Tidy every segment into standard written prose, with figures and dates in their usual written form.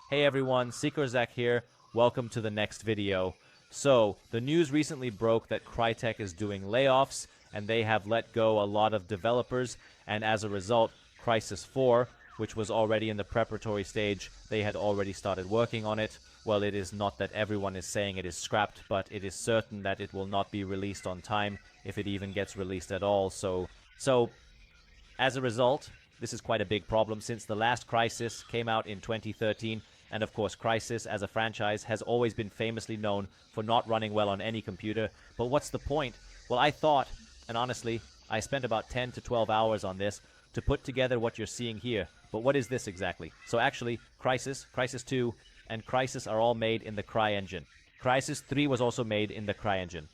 Hey everyone, SecretZach here. Welcome to the next video. So, the news recently broke that Crytek is doing layoffs, and they have let go a lot of developers, and as a result, Crysis 4, which was already in the preparatory stage, they had already started working on it. Well, it is not that everyone is saying it is scrapped, but it is certain that it will not be released on time, if it even gets released at all. So as a result, this is quite a big problem since the last Crysis came out in 2013, and of course Crysis as a franchise has always been famously known for not running well on any computer. But what's the point? Well, I thought, and honestly, I spent about 10 to 12 hours on this to put together what you're seeing here. But what is this exactly? So actually, Crysis, Crysis 2, and Crysis are all made in the CryEngine. Crysis 3 was also made in the CryEngine.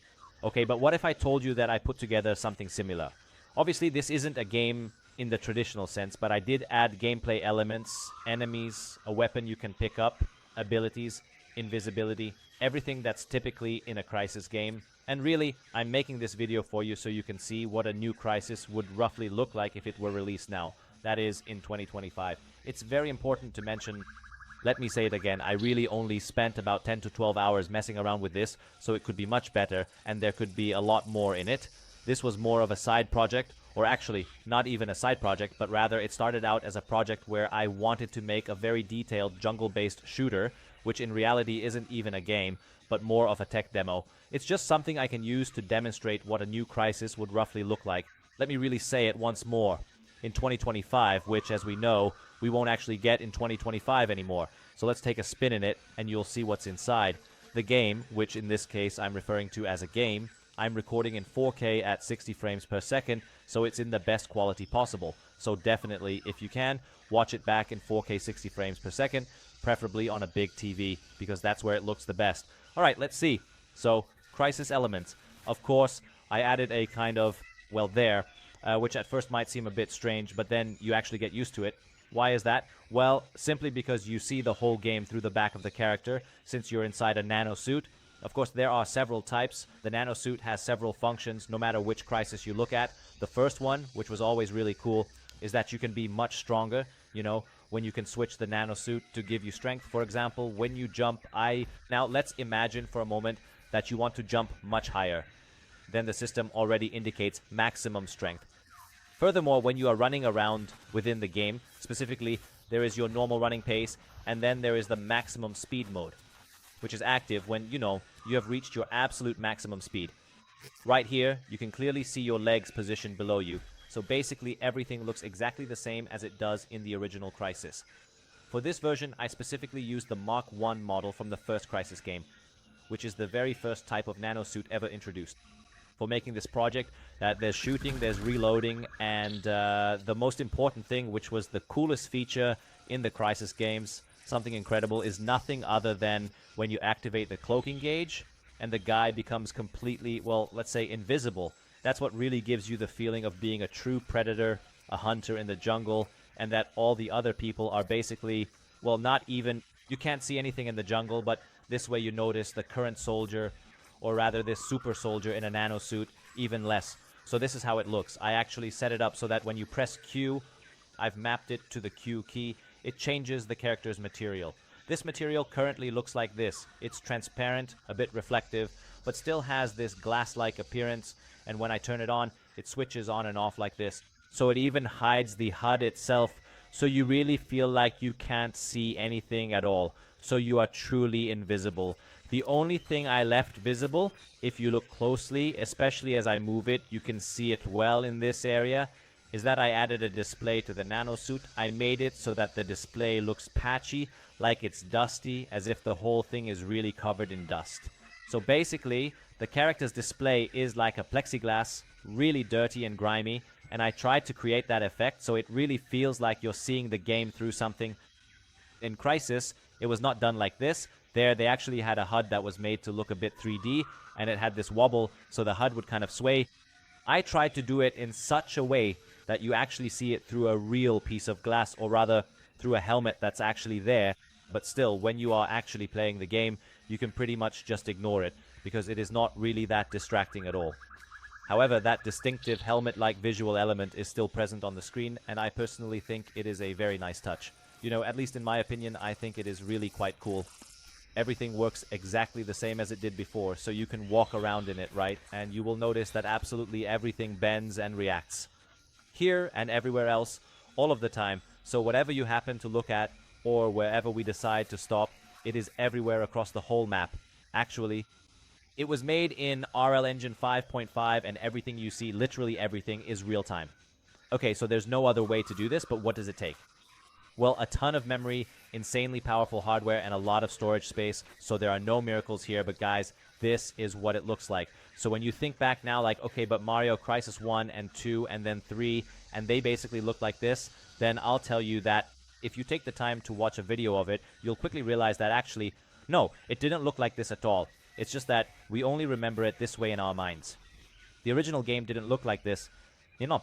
Okay, but what if I told you that I put together something similar? Obviously, this isn't a game in the traditional sense, but I did add gameplay elements, enemies, a weapon you can pick up, abilities, invisibility, everything that's typically in a Crysis game. And really, I'm making this video for you so you can see what a new Crysis would roughly look like if it were released now. That is, in 2025. It's very important to mention, let me say it again, I really only spent about 10 to 12 hours messing around with this, so it could be much better, and there could be a lot more in it. This was more of a side project, or actually, not even a side project, but rather it started out as a project where I wanted to make a very detailed jungle-based shooter, which in reality isn't even a game, but more of a tech demo. It's just something I can use to demonstrate what a new Crysis would roughly look like. Let me really say it once more. In 2025, which, as we know, we won't actually get in 2025 anymore. So let's take a spin in it, and you'll see what's inside. The game, which in this case I'm referring to as a game, I'm recording in 4K at 60 frames per second, so it's in the best quality possible. So definitely, if you can, watch it back in 4K 60 frames per second, preferably on a big TV, because that's where it looks the best. Alright, let's see. So, Crysis elements. Of course, I added a kind of, well, there, which at first might seem a bit strange, but then you actually get used to it. Why is that? Well, simply because you see the whole game through the back of the character, since you're inside a Nanosuit. Of course, there are several types. The Nanosuit has several functions, no matter which Crysis you look at. The first one, which was always really cool, is that you can be much stronger, you know, when you can switch the Nanosuit to give you strength. For example, when you jump, Now, let's imagine for a moment that you want to jump much higher. Then the system already indicates maximum strength. Furthermore, when you are running around within the game, specifically, there is your normal running pace, and then there is the maximum speed mode, which is active when, you know, you have reached your absolute maximum speed. Right here, you can clearly see your legs positioned below you, so basically everything looks exactly the same as it does in the original Crysis. For this version, I specifically used the Mark I model from the first Crysis game, which is the very first type of nanosuit ever introduced. For making this project, there's shooting, there's reloading, and the most important thing, which was the coolest feature in the Crysis games, something incredible, is nothing other than when you activate the cloaking gauge and the guy becomes completely, well, let's say invisible. That's what really gives you the feeling of being a true predator, a hunter in the jungle, and that all the other people are basically, well, not even, you can't see anything in the jungle, but this way you notice the current soldier, or rather this super soldier in a nanosuit, even less. So this is how it looks. I actually set it up so that when you press Q, I've mapped it to the Q key, it changes the character's material. This material currently looks like this. It's transparent, a bit reflective, but still has this glass-like appearance, and when I turn it on, it switches on and off like this. So it even hides the HUD itself, so you really feel like you can't see anything at all. So you are truly invisible. The only thing I left visible, if you look closely, especially as I move it, you can see it well in this area, is that I added a display to the nanosuit. I made it so that the display looks patchy, like it's dusty, as if the whole thing is really covered in dust. So basically, the character's display is like a plexiglass, really dirty and grimy, and I tried to create that effect so it really feels like you're seeing the game through something. In Crysis, it was not done like this. There, they actually had a HUD that was made to look a bit 3D, and it had this wobble, so the HUD would kind of sway. I tried to do it in such a way that you actually see it through a real piece of glass, or rather, through a helmet that's actually there. But still, when you are actually playing the game, you can pretty much just ignore it, because it is not really that distracting at all. However, that distinctive helmet-like visual element is still present on the screen, and I personally think it is a very nice touch. You know, at least in my opinion, I think it is really quite cool. Everything works exactly the same as it did before, so you can walk around in it, right? And you will notice that absolutely everything bends and reacts. Here and everywhere else, all of the time. So whatever you happen to look at, or wherever we decide to stop, it is everywhere across the whole map. Actually, it was made in RLEngine 5.5, and everything you see, literally everything, is real-time. Okay, so there's no other way to do this, but what does it take? Well, a ton of memory, insanely powerful hardware, and a lot of storage space, so there are no miracles here, but guys, this is what it looks like. So when you think back now, like, okay, but Mario Crysis 1 and 2 and then 3, and they basically look like this, then I'll tell you that if you take the time to watch a video of it, you'll quickly realize that actually, no, it didn't look like this at all. It's just that we only remember it this way in our minds. The original game didn't look like this. You know,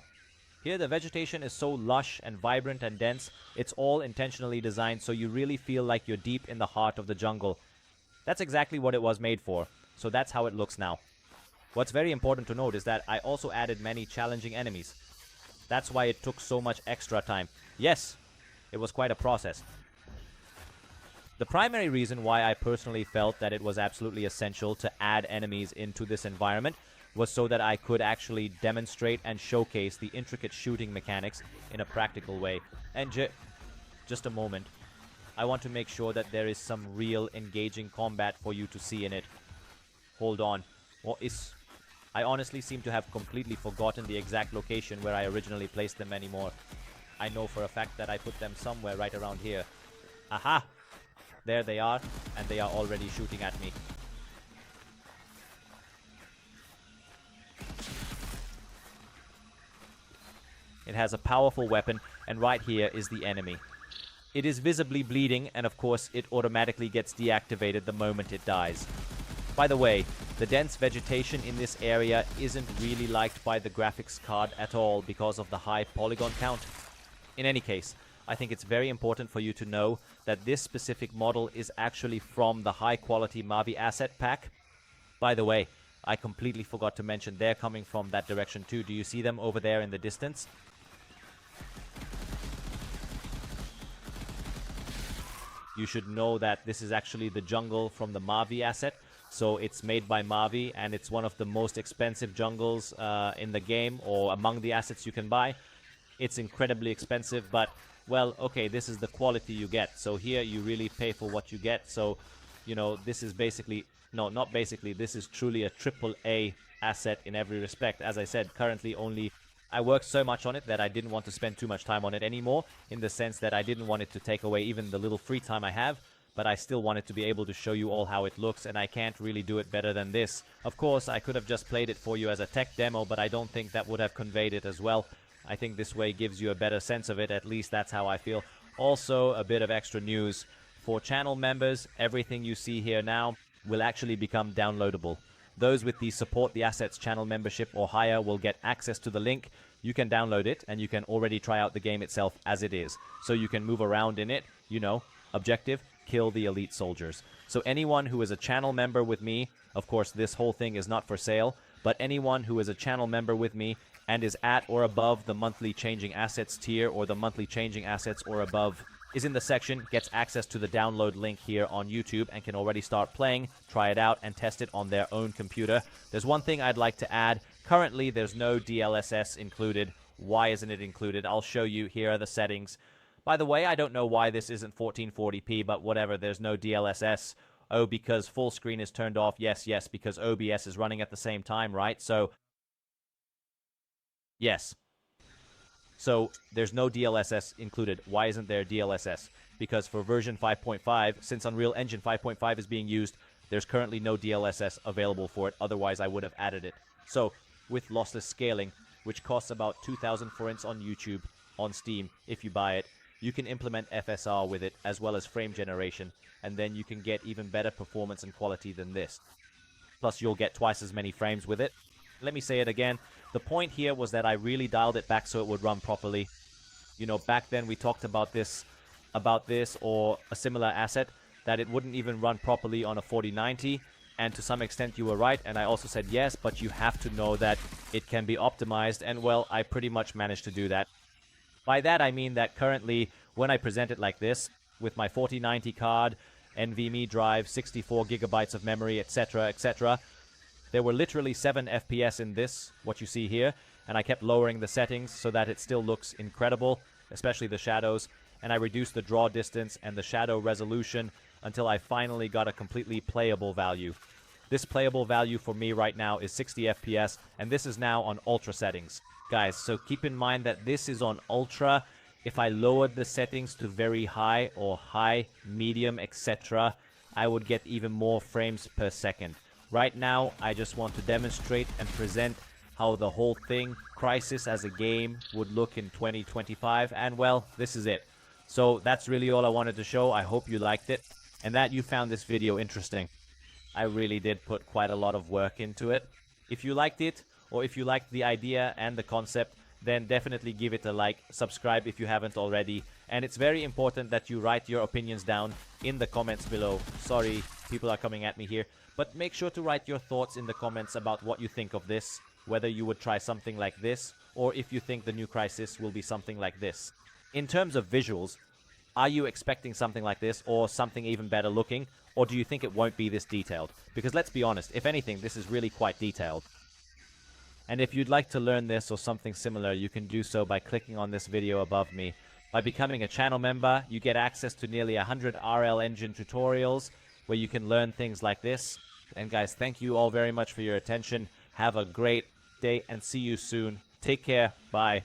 here the vegetation is so lush and vibrant and dense, it's all intentionally designed so you really feel like you're deep in the heart of the jungle. That's exactly what it was made for, so that's how it looks now. What's very important to note is that I also added many challenging enemies. That's why it took so much extra time. Yes, it was quite a process. The primary reason why I personally felt that it was absolutely essential to add enemies into this environment was so that I could actually demonstrate and showcase the intricate shooting mechanics in a practical way. And just a moment. I want to make sure that there is some real engaging combat for you to see in it. Hold on. I honestly seem to have completely forgotten the exact location where I originally placed them anymore. I know for a fact that I put them somewhere right around here. Aha! There they are, and they are already shooting at me. It has a powerful weapon, and right here is the enemy. It is visibly bleeding, and of course it automatically gets deactivated the moment it dies. By the way, the dense vegetation in this area isn't really liked by the graphics card at all because of the high polygon count. In any case, I think it's very important for you to know that this specific model is actually from the high-quality Mavi asset pack. By the way, I completely forgot to mention they're coming from that direction too. Do you see them over there in the distance? You should know that this is actually the jungle from the Mavi asset. So it's made by Mavi, and it's one of the most expensive jungles in the game, or among the assets you can buy. It's incredibly expensive, but, well, okay, this is the quality you get. So here you really pay for what you get. So, you know, this is basically, no, not basically, this is truly a AAA asset in every respect. As I said, currently only, I worked so much on it that I didn't want to spend too much time on it anymore, in the sense that I didn't want it to take away even the little free time I have. But I still wanted to be able to show you all how it looks, and I can't really do it better than this. Of course, I could have just played it for you as a tech demo, but I don't think that would have conveyed it as well. I think this way gives you a better sense of it, at least that's how I feel. Also, a bit of extra news. For channel members, everything you see here now will actually become downloadable. Those with the Support the Assets channel membership or higher will get access to the link. You can download it, and you can already try out the game itself as it is. So you can move around in it, you know, objective, kill the elite soldiers. So anyone who is a channel member with me, of course this whole thing is not for sale, but anyone who is a channel member with me and is at or above the monthly changing assets tier, or the monthly changing assets or above, is in the section, gets access to the download link here on YouTube, and can already start playing, try it out, and test it on their own computer. There's one thing I'd like to add. Currently there's no DLSS included. Why isn't it included? I'll show you. Here are the settings. By the way, I don't know why this isn't 1440p, but whatever, there's no DLSS. Oh, because full screen is turned off. Yes, because OBS is running at the same time, right? So, yes. So, there's no DLSS included. Why isn't there DLSS? Because for version 5.5, since Unreal Engine 5.5 is being used, there's currently no DLSS available for it. Otherwise, I would have added it. So, with lossless scaling, which costs about 2,000 forints on YouTube, on Steam, if you buy it, you can implement FSR with it, as well as frame generation, and then you can get even better performance and quality than this. Plus, you'll get twice as many frames with it. Let me say it again. The point here was that I really dialed it back so it would run properly. You know, back then we talked about this, or a similar asset, that it wouldn't even run properly on a 4090, and to some extent you were right, and I also said yes, but you have to know that it can be optimized, and well, I pretty much managed to do that. By that I mean that currently when I present it like this, with my 4090 card, NVMe drive, 64 gigabytes of memory, etc., etc., there were literally 7 FPS in this, what you see here, and I kept lowering the settings so that it still looks incredible, especially the shadows, and I reduced the draw distance and the shadow resolution until I finally got a completely playable value. This playable value for me right now is 60 FPS, and this is now on ultra settings. Guys, so keep in mind that this is on ultra. If I lowered the settings to very high or high, medium, etc., I would get even more frames per second. Right now, I just want to demonstrate and present how the whole thing, Crysis as a game, would look in 2025, and well, this is it. So that's really all I wanted to show. I hope you liked it, and that you found this video interesting. I really did put quite a lot of work into it. If you liked it, or if you liked the idea and the concept, then definitely give it a like, subscribe if you haven't already, and it's very important that you write your opinions down in the comments below. Sorry, people are coming at me here, but make sure to write your thoughts in the comments about what you think of this, whether you would try something like this, or if you think the new Crysis will be something like this. In terms of visuals, are you expecting something like this, or something even better looking, or do you think it won't be this detailed? Because let's be honest, if anything, this is really quite detailed. And if you'd like to learn this or something similar, you can do so by clicking on this video above me. By becoming a channel member, you get access to nearly 100 RL Engine tutorials, where you can learn things like this. And guys, thank you all very much for your attention. Have a great day, and see you soon. Take care. Bye.